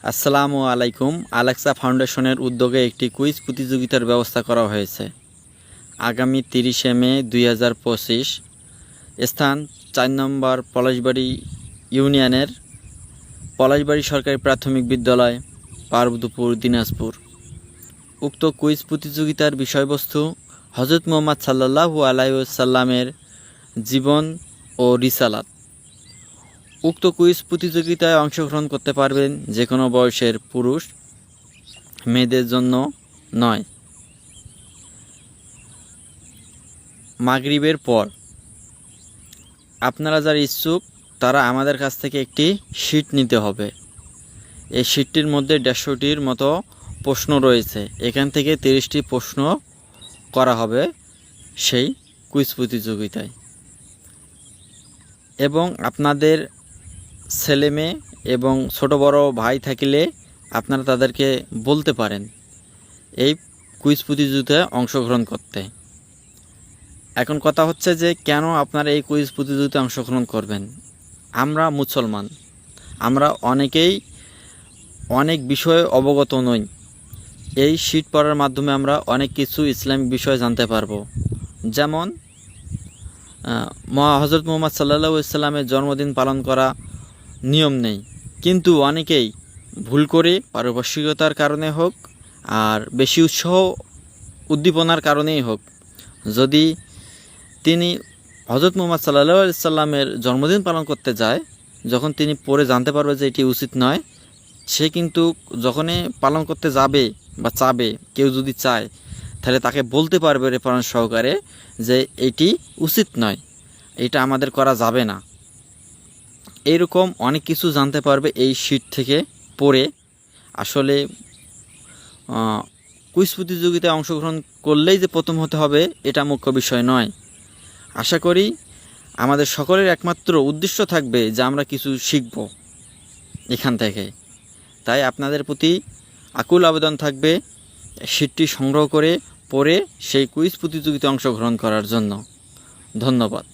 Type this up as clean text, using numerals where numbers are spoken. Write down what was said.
আসসালামু আলাইকুম। আলেক্সা ফাউন্ডেশনের উদ্যোগে একটি কুইজ প্রতিযোগিতার ব্যবস্থা করা হয়েছে। আগামী 30শে মে 2025, স্থান 4 নম্বর পলাশবাড়ি ইউনিয়নের পলাশবাড়ি সরকারি প্রাথমিক বিদ্যালয়, পার্বতীপুর, দিনাজপুর। উক্ত কুইজ প্রতিযোগিতার বিষয়বস্তু হযরত মুহাম্মদ সাল্লাল্লাহু আলাইহি ওয়াসাল্লামের জীবন ও রিসালাত। উক্ত কুইজ প্রতিযোগিতায় অংশগ্রহণ করতে পারবেন যে কোনো বয়সের পুরুষ, মেয়েদের জন্য নয়। মাগরিবের পর আপনারা যারা ইচ্ছুক তারা আমাদের কাছ থেকে একটি শীট নিতে হবে। এই শীটটির মধ্যে 150টির মতো প্রশ্ন রয়েছে। এখান থেকে 30টি প্রশ্ন করা হবে সেই কুইজ প্রতিযোগিতায়। এবং আপনাদের ছেলে মেয়ে এবং ছোট বড় ভাই থাকলে আপনারা তাদেরকে বলতে পারেন এই কুইজ প্রতিযোগিতায় অংশগ্রহণ করতে। এখন কথা হচ্ছে যে কেন আপনারা এই কুইজ প্রতিযোগিতায় অংশগ্রহণ করবেন। আমরা মুসলমান, আমরা অনেকেই অনেক বিষয়ে অবগত নই। এই শীট পড়ার মাধ্যমে আমরা অনেক কিছু ইসলামিক বিষয় জানতে পারবো। যেমন হযরত মুহাম্মদ সাল্লাল্লাহু আলাইহি ওয়াসাল্লামের জন্মদিন পালন করা নিয়ম নেই, কিন্তু অনেকেই ভুল করে পারিপার্শ্বিকতার কারণে হোক আর বেশি উৎসাহ উদ্দীপনার কারণেই হোক, যদি তিনি হযরত মুহাম্মদ সাল্লাল্লাহু আলাইহি ওয়াসাল্লামের জন্মদিন পালন করতে যায়, যখন তিনি পরে জানতে পারবে যে এটি উচিত নয়, সে কিন্তু যখনই পালন করতে যাবে বা চাবে, কেউ যদি চায় তাহলে তাকে বলতে পারবে রেফারেন্স সহকারে যে এটি উচিত নয়, এটা আমাদের করা যাবে না। এইরকম অনেক কিছু জানতে পারবে এই শীট থেকে পড়ে। আসলে কুইজ প্রতিযোগিতায় অংশগ্রহণ করলেই যে প্রথম হতে হবে এটা মুখ্য বিষয় নয়। আশা করি আমাদের সকলের একমাত্র উদ্দেশ্য থাকবে যে আমরা কিছু শিখব এখান থেকে। তাই আপনাদের প্রতি আকুল আবেদন থাকবে শীটটি সংগ্রহ করে পড়ে সেই কুইজ প্রতিযোগিতায় অংশগ্রহণ করার জন্য। ধন্যবাদ।